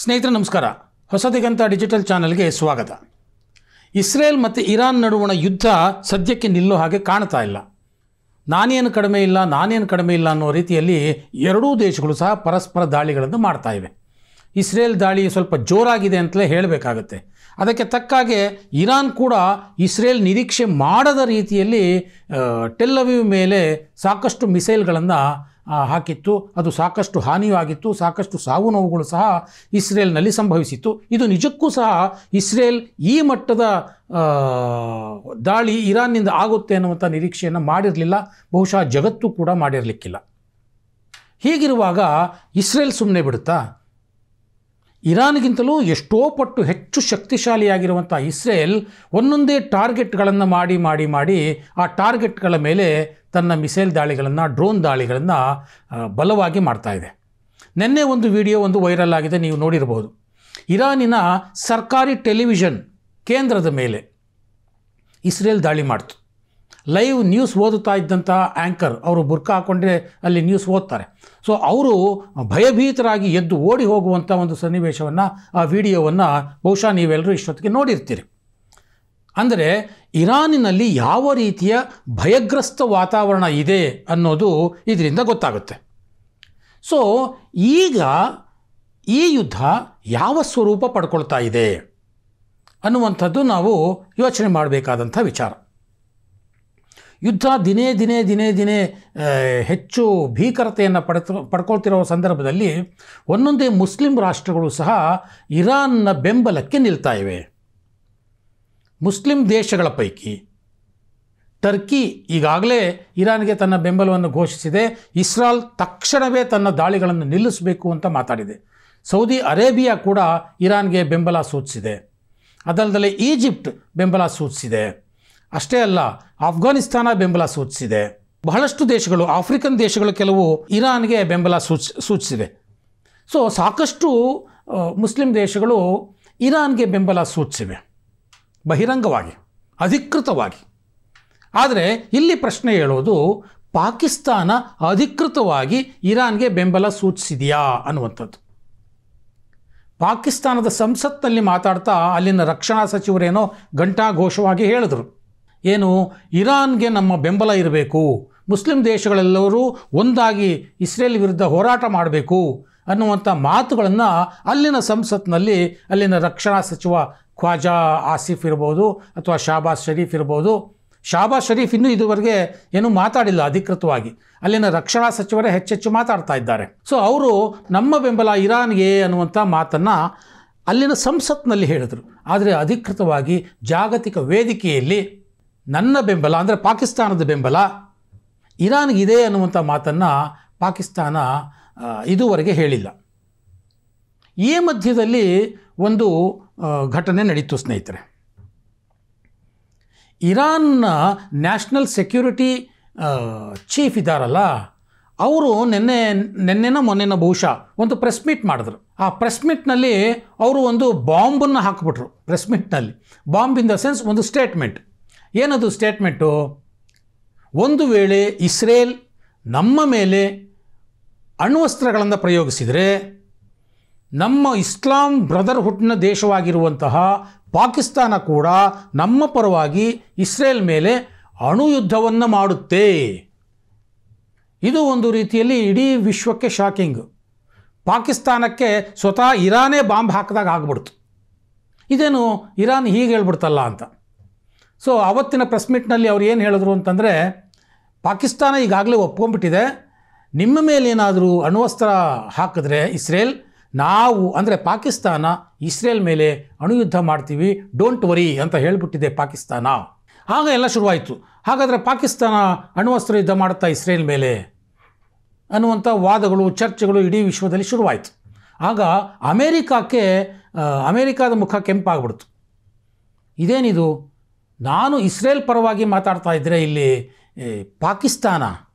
ಸ್ನೇಹಿತರೆ ನಮಸ್ಕಾರ. ಹೊಸ ದಿಗಂತ ಡಿಜಿಟಲ್ ಚಾನೆಲ್ಗೆ ಸ್ವಾಗತ. ಇಸ್ರೇಲ್ ಮತ್ತು ಇರಾನ್ ನಡುವಣ ಯುದ್ಧ ಸದ್ಯಕ್ಕೆ ನಿಲ್ಲೋ ಹಾಗೆ ಕಾಣ್ತಾ ಇಲ್ಲ. ನಾನೇನು ಕಡಿಮೆ ಇಲ್ಲ ಅನ್ನೋ ರೀತಿಯಲ್ಲಿ ಎರಡೂ ದೇಶಗಳು ಸಹ ಪರಸ್ಪರ ದಾಳಿಗಳನ್ನು ಮಾಡ್ತಾ ಇವೆ. ಇಸ್ರೇಲ್ ದಾಳಿ ಸ್ವಲ್ಪ ಜೋರಾಗಿದೆ ಅಂತಲೇ ಹೇಳಬೇಕಾಗತ್ತೆ. ಅದಕ್ಕೆ ತಕ್ಕಾಗೆ ಇರಾನ್ ಕೂಡ ಇಸ್ರೇಲ್ ನಿರೀಕ್ಷೆ ಮಾಡದ ರೀತಿಯಲ್ಲಿ ಟೆಲ್ ಅವೀವ್ ಮೇಲೆ ಸಾಕಷ್ಟು ಮಿಸೈಲ್ಗಳನ್ನು ಹಾಕಿತ್ತು. ಅದು ಸಾಕಷ್ಟು ಹಾನಿಯೂ ಆಗಿತ್ತು, ಸಾಕಷ್ಟು ಸಾವು ನೋವುಗಳು ಸಹ ಇಸ್ರೇಲ್ನಲ್ಲಿ ಸಂಭವಿಸಿತ್ತು. ಇದು ನಿಜಕ್ಕೂ ಸಹ ಇಸ್ರೇಲ್ ಈ ಮಟ್ಟದ ದಾಳಿ ಇರಾನ್ನಿಂದ ಆಗುತ್ತೆ ಅನ್ನುವಂಥ ನಿರೀಕ್ಷೆಯನ್ನು ಮಾಡಿರಲಿಲ್ಲ. ಬಹುಶಃ ಜಗತ್ತು ಕೂಡ ಮಾಡಿರಲಿಕ್ಕಿಲ್ಲ. ಹೀಗಿರುವಾಗ ಇಸ್ರೇಲ್ ಸುಮ್ಮನೆ ಬಿಡುತ್ತಾ? ಇರಾನ್ಗಿಂತಲೂ ಎಷ್ಟೋ ಪಟ್ಟು ಹೆಚ್ಚು ಶಕ್ತಿಶಾಲಿಯಾಗಿರುವಂಥ ಇಸ್ರೇಲ್ ಒಂದೊಂದೇ ಟಾರ್ಗೆಟ್ಗಳನ್ನು ಮಾಡಿ ಆ ಟಾರ್ಗೆಟ್ಗಳ ಮೇಲೆ ತನ್ನ ಮಿಸೈಲ್ ದಾಳಿಗಳನ್ನು, ಡ್ರೋನ್ ದಾಳಿಗಳನ್ನು ಬಲವಾಗಿ ಮಾಡ್ತಾ ಇದೆ. ನಿನ್ನೆ ಒಂದು ವಿಡಿಯೋ ವೈರಲ್ ಆಗಿದೆ, ನೀವು ನೋಡಿರ್ಬೋದು. ಇರಾನಿನ ಸರ್ಕಾರಿ ಟೆಲಿವಿಷನ್ ಕೇಂದ್ರದ ಮೇಲೆ ಇಸ್ರೇಲ್ ದಾಳಿ ಮಾಡ್ತು. ಲೈವ್ ನ್ಯೂಸ್ ಓದುತ್ತಾ ಇದ್ದಂಥ ಆ್ಯಂಕರ್, ಅವರು ಬುರ್ಕಾ ಹಾಕ್ಕೊಂಡ್ರೆ ಅಲ್ಲಿ ನ್ಯೂಸ್ ಓದ್ತಾರೆ. ಸೊ ಅವರು ಭಯಭೀತರಾಗಿ ಎದ್ದು ಓಡಿ ಹೋಗುವಂಥ ಒಂದು ಸನ್ನಿವೇಶವನ್ನು, ಆ ವಿಡಿಯೋವನ್ನು ಬಹುಶಃ ನೀವೆಲ್ಲರೂ ಇಷ್ಟೊತ್ತಿಗೆ ನೋಡಿರ್ತೀರಿ. ಅಂದರೆ ಇರಾನಿನಲ್ಲಿ ಯಾವ ರೀತಿಯ ಭಯಗ್ರಸ್ತ ವಾತಾವರಣ ಇದೆ ಅನ್ನೋದು ಇದರಿಂದ ಗೊತ್ತಾಗುತ್ತೆ. ಸೊ ಈಗ ಈ ಯುದ್ಧ ಯಾವ ಸ್ವರೂಪ ಪಡ್ಕೊಳ್ತಾ ಇದೆ ಅನ್ನುವಂಥದ್ದು ನಾವು ಯೋಚನೆ ಮಾಡಬೇಕಾದಂಥ ವಿಚಾರ. ಯುದ್ಧ ದಿನೇ ದಿನೇ ಹೆಚ್ಚು ಭೀಕರತೆಯನ್ನು ಪಡ್ಕೊಳ್ತಿರೋ ಸಂದರ್ಭದಲ್ಲಿ ಒಂದೊಂದೇ ಮುಸ್ಲಿಂ ರಾಷ್ಟ್ರಗಳು ಸಹ ಇರಾನ್ನ ಬೆಂಬಲಕ್ಕೆ ನಿಲ್ತಾ ಇವೆ. ಮುಸ್ಲಿಂ ದೇಶಗಳ ಪೈಕಿ ಟರ್ಕಿ ಈಗಾಗಲೇ ಇರಾನ್ಗೆ ತನ್ನ ಬೆಂಬಲವನ್ನು ಘೋಷಿಸಿದೆ. ಇಸ್ರಾಲ್ ತಕ್ಷಣವೇ ತನ್ನ ದಾಳಿಗಳನ್ನು ನಿಲ್ಲಿಸಬೇಕು ಅಂತ ಮಾತಾಡಿದೆ. ಸೌದಿ ಅರೇಬಿಯಾ ಕೂಡ ಇರಾನ್ಗೆ ಬೆಂಬಲ ಸೂಚಿಸಿದೆ. ಅದಲ್ಲದೆ ಈಜಿಪ್ಟ್ ಬೆಂಬಲ ಸೂಚಿಸಿದೆ. ಅಷ್ಟೇ ಅಲ್ಲ, ಆಫ್ಘಾನಿಸ್ತಾನ ಬೆಂಬಲ ಸೂಚಿಸಿದೆ. ಬಹಳಷ್ಟು ದೇಶಗಳು, ಆಫ್ರಿಕನ್ ದೇಶಗಳು ಕೆಲವು ಇರಾನ್ಗೆ ಬೆಂಬಲ ಸೂಚಿಸಿವೆ. ಸೊ ಸಾಕಷ್ಟು ಮುಸ್ಲಿಂ ದೇಶಗಳು ಇರಾನ್ಗೆ ಬೆಂಬಲ ಸೂಚಿಸಿವೆ, ಬಹಿರಂಗವಾಗಿ, ಅಧಿಕೃತವಾಗಿ. ಆದರೆ ಇಲ್ಲಿ ಪ್ರಶ್ನೆ ಹೇಳೋದು, ಪಾಕಿಸ್ತಾನ ಅಧಿಕೃತವಾಗಿ ಇರಾನ್ಗೆ ಬೆಂಬಲ ಸೂಚಿಸಿದೆಯಾ ಅನ್ನುವಂಥದ್ದು. ಪಾಕಿಸ್ತಾನದ ಸಂಸತ್ನಲ್ಲಿ ಮಾತಾಡ್ತಾ ಅಲ್ಲಿನ ರಕ್ಷಣಾ ಸಚಿವರೇನೋ ಘಂಟಾಘೋಷವಾಗಿ ಹೇಳಿದರು, ಏನು, ಇರಾನ್ಗೆ ನಮ್ಮ ಬೆಂಬಲ ಇರಬೇಕು, ಮುಸ್ಲಿಂ ದೇಶಗಳೆಲ್ಲರೂ ಒಂದಾಗಿ ಇಸ್ರೇಲ್ ವಿರುದ್ಧ ಹೋರಾಟ ಮಾಡಬೇಕು ಅನ್ನುವಂಥ ಮಾತುಗಳನ್ನು ಅಲ್ಲಿನ ಸಂಸತ್ನಲ್ಲಿ ಅಲ್ಲಿನ ರಕ್ಷಣಾ ಸಚಿವ ಖ್ವಾಜಾ ಆಸಿಫ್ ಇರ್ಬೋದು ಅಥವಾ ಶಾಬಾಸ್ ಶರೀಫ್ ಇರ್ಬೋದು. ಶಾಬಾಸ್ ಶರೀಫ್ ಇನ್ನೂ ಇದುವರೆಗೆ ಏನೂ ಮಾತಾಡಿಲ್ಲ ಅಧಿಕೃತವಾಗಿ. ಅಲ್ಲಿನ ರಕ್ಷಣಾ ಸಚಿವರೇ ಹೆಚ್ಚೆಚ್ಚು ಮಾತಾಡ್ತಾ ಇದ್ದಾರೆ. ಸೊ ಅವರು ನಮ್ಮ ಬೆಂಬಲ ಇರಾನ್ಗೆ ಅನ್ನುವಂಥ ಮಾತನ್ನು ಅಲ್ಲಿನ ಸಂಸತ್ನಲ್ಲಿ ಹೇಳಿದರು. ಆದರೆ ಅಧಿಕೃತವಾಗಿ ಜಾಗತಿಕ ವೇದಿಕೆಯಲ್ಲಿ ನನ್ನ ಬೆಂಬಲ, ಅಂದರೆ ಪಾಕಿಸ್ತಾನದ ಬೆಂಬಲ ಇರಾನ್ಗಿದೆ ಅನ್ನುವಂಥ ಮಾತನ್ನು ಪಾಕಿಸ್ತಾನ ಇದುವರೆಗೆ ಹೇಳಿಲ್ಲ. ಈ ಮಧ್ಯದಲ್ಲಿ ಒಂದು ಘಟನೆ ನಡೀತು ಸ್ನೇಹಿತರೆ. ಇರಾನ್ನ ನ್ಯಾಷನಲ್ ಸೆಕ್ಯೂರಿಟಿ ಚೀಫ್ ಇದ್ದಾರಲ್ಲ, ಅವರು ನಿನ್ನೆನ ಮೊನ್ನೆನ ಬಹುಶಃ ಒಂದು ಪ್ರೆಸ್ ಮೀಟ್ ಮಾಡಿದ್ರು. ಆ ಪ್ರೆಸ್ ಮೀಟ್ನಲ್ಲಿ ಅವರು ಒಂದು ಬಾಂಬನ್ನು ಹಾಕಿಬಿಟ್ರು. ಪ್ರೆಸ್ ಮೀಟ್ನಲ್ಲಿ ಬಾಂಬ್ ಇನ್ ದ ಸೆನ್ಸ್ ಒಂದು ಸ್ಟೇಟ್ಮೆಂಟ್. ಏನದು ಸ್ಟೇಟ್ಮೆಂಟು? ಒಂದು ವೇಳೆ ಇಸ್ರೇಲ್ ನಮ್ಮ ಮೇಲೆ ಅಣ್ವಸ್ತ್ರಗಳನ್ನು ಪ್ರಯೋಗಿಸಿದರೆ ನಮ್ಮ ಇಸ್ಲಾಂ ಬ್ರದರ್ಹುಡ್ನ ದೇಶವಾಗಿರುವಂತಹ ಪಾಕಿಸ್ತಾನ ಕೂಡ ನಮ್ಮ ಪರವಾಗಿ ಇಸ್ರೇಲ್ ಮೇಲೆ ಅಣುಯುದ್ಧವನ್ನು ಮಾಡುತ್ತೆ. ಇದು ಒಂದು ರೀತಿಯಲ್ಲಿ ಇಡೀ ವಿಶ್ವಕ್ಕೆ ಶಾಕಿಂಗ್. ಪಾಕಿಸ್ತಾನಕ್ಕೆ ಸ್ವತಃ ಇರಾನೇ ಬಾಂಬ್ ಹಾಕಿದಾಗ ಆಗ್ಬಿಡ್ತು. ಇದೇನು ಇರಾನ್ ಹೀಗೆ ಹೇಳ್ಬಿಡ್ತಲ್ಲ ಅಂತ. ಸೊ ಆವತ್ತಿನ ಪ್ರೆಸ್ ಮೀಟ್ನಲ್ಲಿ ಅವ್ರು ಏನು ಹೇಳಿದ್ರು ಅಂತಂದರೆ, ಪಾಕಿಸ್ತಾನ ಈಗಾಗಲೇ ಒಪ್ಕೊಂಡ್ಬಿಟ್ಟಿದೆ, ನಿಮ್ಮ ಮೇಲೆ ಏನಾದರೂ ಅಣ್ವಸ್ತ್ರ ಹಾಕಿದ್ರೆ ಇಸ್ರೇಲ್, ನಾವು ಅಂದರೆ ಪಾಕಿಸ್ತಾನ ಇಸ್ರೇಲ್ ಮೇಲೆ ಅಣುಯುದ್ಧ ಮಾಡ್ತೀವಿ, ಡೋಂಟ್ ವರಿ ಅಂತ ಹೇಳಿಬಿಟ್ಟಿದೆ ಪಾಕಿಸ್ತಾನ. ಆಗ ಎಲ್ಲ ಶುರುವಾಯಿತು. ಹಾಗಾದರೆ ಪಾಕಿಸ್ತಾನ ಅಣ್ವಸ್ತ್ರ ಯುದ್ಧ ಮಾಡುತ್ತಾ ಇಸ್ರೇಲ್ ಮೇಲೆ ಅನ್ನುವಂಥ ವಾದಗಳು, ಚರ್ಚೆಗಳು ಇಡೀ ವಿಶ್ವದಲ್ಲಿ ಶುರುವಾಯಿತು. ಆಗ ಅಮೇರಿಕಾದ ಮುಖ ಕೆಂಪಾಗ್ಬಿಡ್ತು. ಇದೇನಿದು, ನಾನು ಇಸ್ರೇಲ್ ಪರವಾಗಿ ಮಾತಾಡ್ತಾ ಇದ್ದರೆ ಇಲ್ಲಿ ಪಾಕಿಸ್ತಾನ,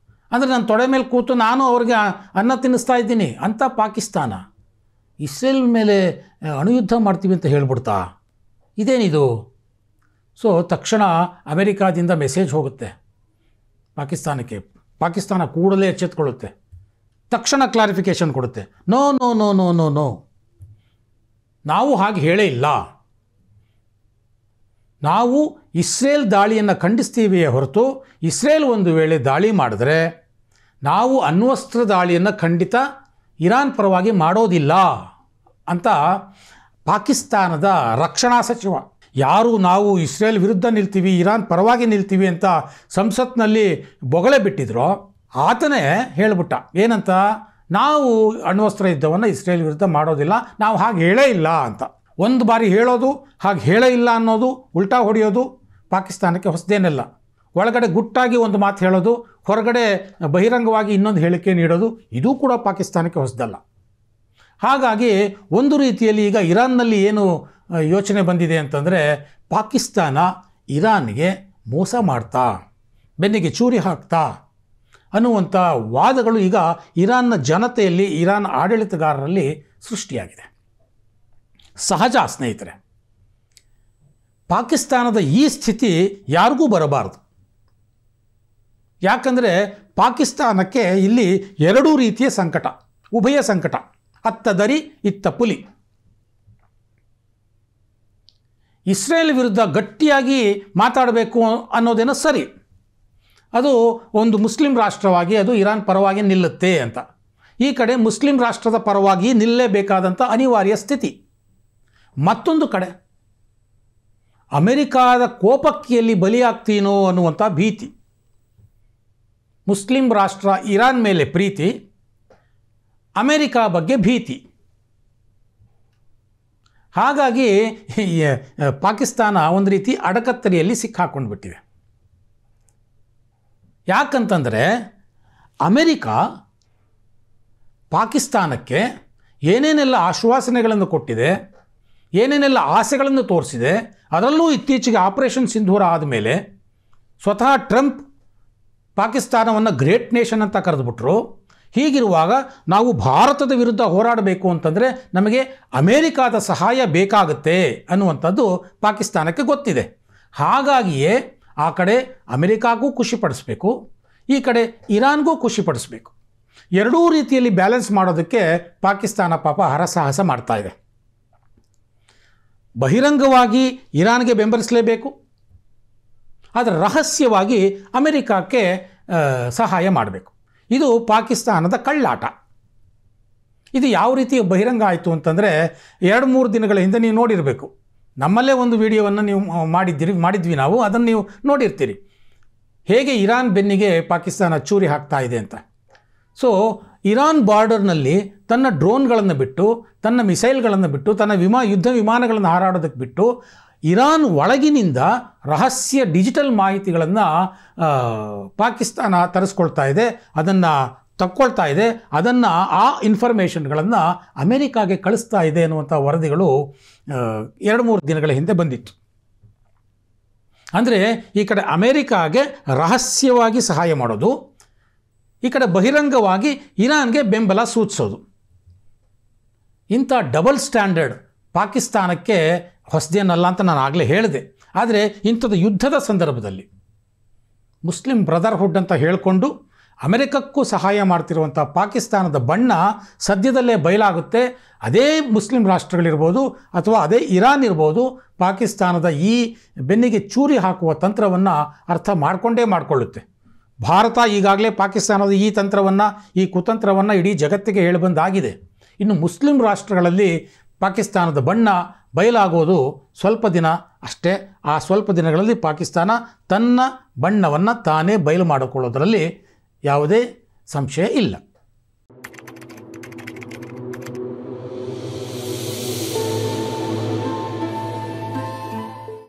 ಅಂದರೆ ನಾನು ತೊಡೆ ಮೇಲೆ ಕೂತು ನಾನು ಅವ್ರಿಗೆ ಅನ್ನ ತಿನ್ನಿಸ್ತಾ ಇದ್ದೀನಿ ಅಂತ ಪಾಕಿಸ್ತಾನ ಇಸ್ರೇಲ್ ಮೇಲೆ ಅಣುಯುದ್ಧ ಮಾಡ್ತೀವಿ ಅಂತ ಹೇಳ್ಬಿಡ್ತಾ, ಇದೇನಿದು? ಸೊ ತಕ್ಷಣ ಅಮೆರಿಕಾದಿಂದ ಮೆಸೇಜ್ ಹೋಗುತ್ತೆ ಪಾಕಿಸ್ತಾನಕ್ಕೆ. ಪಾಕಿಸ್ತಾನ ಕೂಡಲೇ ಎಚ್ಚೆತ್ಕೊಳ್ಳುತ್ತೆ, ತಕ್ಷಣ ಕ್ಲಾರಿಫಿಕೇಷನ್ ಕೊಡುತ್ತೆ. No no no no no no ನಾವು ಹಾಗೆ ಹೇಳೇ ಇಲ್ಲ. ನಾವು ಇಸ್ರೇಲ್ ದಾಳಿಯನ್ನು ಖಂಡಿಸ್ತೀವಿಯೇ ಹೊರತು ಇಸ್ರೇಲ್ ಒಂದು ವೇಳೆ ದಾಳಿ ಮಾಡಿದ್ರೆ ನಾವು ಅಣ್ವಸ್ತ್ರ ದಾಳಿಯನ್ನು ಖಂಡಿತ ಇರಾನ್ ಪರವಾಗಿ ಮಾಡೋದಿಲ್ಲ ಅಂತ ಪಾಕಿಸ್ತಾನದ ರಕ್ಷಣಾ ಸಚಿವ, ಯಾರು ನಾವು ಇಸ್ರೇಲ್ ವಿರುದ್ಧ ನಿಲ್ತೀವಿ, ಇರಾನ್ ಪರವಾಗಿ ನಿಲ್ತೀವಿ ಅಂತ ಸಂಸತ್ನಲ್ಲಿ ಬೊಗಳೆ ಬಿಟ್ಟಿದ್ರೋ ಆತನೇ ಹೇಳ್ಬಿಟ್ಟ. ಏನಂತ? ನಾವು ಅಣ್ವಸ್ತ್ರ ಯುದ್ಧವನ್ನು ಇಸ್ರೇಲ್ ವಿರುದ್ಧ ಮಾಡೋದಿಲ್ಲ, ನಾವು ಹಾಗೆ ಹೇಳೇ ಇಲ್ಲ ಅಂತ. ಒಂದು ಬಾರಿ ಹೇಳೋದು, ಹಾಗೆ ಹೇಳೇ ಇಲ್ಲ ಅನ್ನೋದು, ಉಲ್ಟಾ ಹೊಡೆಯೋದು ಪಾಕಿಸ್ತಾನಕ್ಕೆ ಹೊಸದೇನೆಲ್ಲ. ಒಳಗಡೆ ಗುಟ್ಟಾಗಿ ಒಂದು ಮಾತು ಹೇಳೋದು, ಹೊರಗಡೆ ಬಹಿರಂಗವಾಗಿ ಇನ್ನೊಂದು ಹೇಳಿಕೆ ನೀಡೋದು, ಇದೂ ಕೂಡ ಪಾಕಿಸ್ತಾನಕ್ಕೆ ಹೊಸದಲ್ಲ. ಹಾಗಾಗಿ ಒಂದು ರೀತಿಯಲ್ಲಿ ಈಗ ಇರಾನ್ನಲ್ಲಿ ಏನು ಯೋಚನೆ ಬಂದಿದೆ ಅಂತಂದರೆ, ಪಾಕಿಸ್ತಾನ ಇರಾನ್ಗೆ ಮೋಸ ಮಾಡ್ತಾ, ಬೆನ್ನಿಗೆ ಚೂರಿ ಹಾಕ್ತಾ ಅನ್ನುವಂಥ ವಾದಗಳು ಈಗ ಇರಾನ್ನ ಜನತೆಯಲ್ಲಿ, ಇರಾನ್ ಆಡಳಿತಗಾರರಲ್ಲಿ ಸೃಷ್ಟಿಯಾಗಿದೆ. ಸಹಜ ಸ್ನೇಹಿತರೆ, ಪಾಕಿಸ್ತಾನದ ಈ ಸ್ಥಿತಿ ಯಾರಿಗೂ ಬರಬಾರದು. ಯಾಕಂದರೆ ಪಾಕಿಸ್ತಾನಕ್ಕೆ ಇಲ್ಲಿ ಎರಡೂ ರೀತಿಯ ಸಂಕಟ, ಉಭಯ ಸಂಕಟ, ಅತ್ತ ದರಿ ಇತ್ತ ಪುಲಿ. ಇಸ್ರೇಲ್ ವಿರುದ್ಧ ಗಟ್ಟಿಯಾಗಿ ಮಾತಾಡಬೇಕು ಅನ್ನೋದೇನೋ ಸರಿ, ಅದು ಒಂದು ಮುಸ್ಲಿಂ ರಾಷ್ಟ್ರವಾಗಿ ಅದು ಇರಾನ್ ಪರವಾಗಿ ನಿಲ್ಲುತ್ತೆ ಅಂತ. ಈ ಕಡೆ ಮುಸ್ಲಿಂ ರಾಷ್ಟ್ರದ ಪರವಾಗಿ ನಿಲ್ಲಲೇಬೇಕಾದಂಥ ಅನಿವಾರ್ಯ ಸ್ಥಿತಿ. ಮತ್ತೊಂದು ಕಡೆ ಅಮೆರಿಕಾದ ಕೋಪಕ್ಕಿಯಲ್ಲಿ ಬಲಿಯಾಗ್ತೀನೋ ಅನ್ನುವಂಥ ಭೀತಿ. ಮುಸ್ಲಿಂ ರಾಷ್ಟ್ರ ಇರಾನ್ ಮೇಲೆ ಪ್ರೀತಿ, ಅಮೆರಿಕಾ ಬಗ್ಗೆ ಭೀತಿ. ಹಾಗಾಗಿ ಪಾಕಿಸ್ತಾನ ಒಂದು ರೀತಿ ಅಡಕತ್ತರಿಯಲ್ಲಿ ಸಿಕ್ಕಾಕೊಂಡು ಬಿಟ್ಟಿದೆ. ಯಾಕಂತಂದರೆ ಅಮೆರಿಕಾ ಪಾಕಿಸ್ತಾನಕ್ಕೆ ಏನೇನೆಲ್ಲ ಆಶ್ವಾಸನೆಗಳನ್ನು ಕೊಟ್ಟಿದೆ, ಏನೇನೆಲ್ಲ ಆಸೆಗಳನ್ನು ತೋರಿಸಿದೆ, ಅದರಲ್ಲೂ ಇತ್ತೀಚೆಗೆ ಆಪರೇಷನ್ ಸಿಂಧೂರ ಆದಮೇಲೆ ಸ್ವತಃ ಟ್ರಂಪ್ ಪಾಕಿಸ್ತಾನವನ್ನು ಗ್ರೇಟ್ ನೇಷನ್ ಅಂತ ಕರೆದುಬಿಟ್ರು. ಹೀಗಿರುವಾಗ ನಾವು ಭಾರತದ ವಿರುದ್ಧ ಹೋರಾಡಬೇಕು ಅಂತಂದರೆ ನಮಗೆ ಅಮೇರಿಕಾದ ಸಹಾಯ ಬೇಕಾಗುತ್ತೆ ಅನ್ನುವಂಥದ್ದು ಪಾಕಿಸ್ತಾನಕ್ಕೆ ಗೊತ್ತಿದೆ. ಹಾಗಾಗಿಯೇ ಆ ಕಡೆ ಅಮೆರಿಕಾಗೂ ಖುಷಿಪಡಿಸಬೇಕು, ಈ ಕಡೆ ಇರಾನ್ಗೂ ಖುಷಿಪಡಿಸಬೇಕು. ಎರಡೂ ರೀತಿಯಲ್ಲಿ ಬ್ಯಾಲೆನ್ಸ್ ಮಾಡೋದಕ್ಕೆ ಪಾಕಿಸ್ತಾನ ಪಾಪ ಹರಸಾಹಸ ಮಾಡ್ತಾ ಇದೆ. ಬಹಿರಂಗವಾಗಿ ಇರಾನ್ಗೆ ಬೆಂಬಲಿಸಲೇಬೇಕು, ಆದರೆ ರಹಸ್ಯವಾಗಿ ಅಮೆರಿಕಕ್ಕೆ ಸಹಾಯ ಮಾಡಬೇಕು. ಇದು ಪಾಕಿಸ್ತಾನದ ಕಳ್ಳಾಟ. ಇದು ಯಾವ ರೀತಿ ಬಹಿರಂಗ ಆಯಿತು ಅಂತಂದರೆ, 2-3 ದಿನಗಳ ಹಿಂದೆ ನೀವು ನೋಡಿರಬೇಕು, ನಮ್ಮಲ್ಲೇ ಒಂದು ವಿಡಿಯೋವನ್ನು ನೀವು ಮಾಡಿದ್ವಿ ನಾವು, ಅದನ್ನು ನೀವು ನೋಡಿರ್ತೀರಿ, ಹೇಗೆ ಇರಾನ್ ಬೆನ್ನಿಗೆ ಪಾಕಿಸ್ತಾನ ಚೂರಿ ಹಾಕ್ತಾ ಇದೆ ಅಂತ. ಸೊ ಇರಾನ್ ಬಾರ್ಡರ್ನಲ್ಲಿ ತನ್ನ ಡ್ರೋನ್ಗಳನ್ನು ಬಿಟ್ಟು, ತನ್ನ ಮಿಸೈಲ್ಗಳನ್ನು ಬಿಟ್ಟು, ತನ್ನ ಯುದ್ಧ ವಿಮಾನಗಳನ್ನು ಹಾರಾಡೋದಕ್ಕೆ ಬಿಟ್ಟು, ಇರಾನ್ ಒಳಗಿನಿಂದ ರಹಸ್ಯ ಡಿಜಿಟಲ್ ಮಾಹಿತಿಗಳನ್ನು ಪಾಕಿಸ್ತಾನ ತರಿಸ್ಕೊಳ್ತಾ ಇದೆ, ಅದನ್ನು ತಕ್ಕೊಳ್ತಾ ಇದೆ, ಅದನ್ನು ಆ ಇನ್ಫಾರ್ಮೇಷನ್ಗಳನ್ನು ಅಮೆರಿಕಾಗೆ ಕಳಿಸ್ತಾ ಇದೆ ಅನ್ನುವಂಥ ವರದಿಗಳು 2-3 ದಿನಗಳ ಹಿಂದೆ ಬಂದಿತ್ತು. ಅಂದರೆ ಈ ಕಡೆ ಅಮೆರಿಕಾಗೆ ರಹಸ್ಯವಾಗಿ ಸಹಾಯ ಮಾಡೋದು, ಈ ಕಡೆ ಬಹಿರಂಗವಾಗಿ ಇರಾನ್ಗೆ ಬೆಂಬಲ ಸೂಚಿಸೋದು. ಇಂಥ ಡಬಲ್ ಸ್ಟ್ಯಾಂಡರ್ಡ್ ಪಾಕಿಸ್ತಾನಕ್ಕೆ ಹೊಸದೇನಲ್ಲ ಅಂತ ನಾನು ಆಗಲೇ ಹೇಳಿದೆ. ಆದರೆ ಇಂಥದ್ದು ಯುದ್ಧದ ಸಂದರ್ಭದಲ್ಲಿ ಮುಸ್ಲಿಂ ಬ್ರದರ್ಹುಡ್ ಅಂತ ಹೇಳಿಕೊಂಡು ಅಮೆರಿಕಕ್ಕೂ ಸಹಾಯ ಮಾಡ್ತಿರುವಂಥ ಪಾಕಿಸ್ತಾನದ ಬಣ್ಣ ಸದ್ಯದಲ್ಲೇ ಬಯಲಾಗುತ್ತೆ. ಅದೇ ಮುಸ್ಲಿಂ ರಾಷ್ಟ್ರಗಳಿರ್ಬೋದು ಅಥವಾ ಅದೇ ಇರಾನ್ ಇರ್ಬೋದು, ಪಾಕಿಸ್ತಾನದ ಈ ಬೆನ್ನಿಗೆ ಚೂರಿ ಹಾಕುವ ತಂತ್ರವನ್ನು ಅರ್ಥ ಮಾಡಿಕೊಳ್ಳುತ್ತೆ. ಭಾರತ ಈಗಾಗಲೇ ಪಾಕಿಸ್ತಾನದ ಈ ತಂತ್ರವನ್ನು, ಈ ಕುತಂತ್ರವನ್ನು ಇಡೀ ಜಗತ್ತಿಗೆ ಹೇಳಿಬಂದಾಗಿದೆ. ಇನ್ನು ಮುಸ್ಲಿಂ ರಾಷ್ಟ್ರಗಳಲ್ಲಿ ಪಾಕಿಸ್ತಾನದ ಬಣ್ಣ ಬಯಲಾಗೋದು ಸ್ವಲ್ಪ ದಿನ ಅಷ್ಟೇ. ಆ ಸ್ವಲ್ಪ ದಿನಗಳಲ್ಲಿ ಪಾಕಿಸ್ತಾನ ತನ್ನ ಬಣ್ಣವನ್ನು ತಾನೇ ಬಯಲು ಮಾಡಿಕೊಳ್ಳೋದರಲ್ಲಿ ಯಾವುದೇ ಸಂಶಯ ಇಲ್ಲ.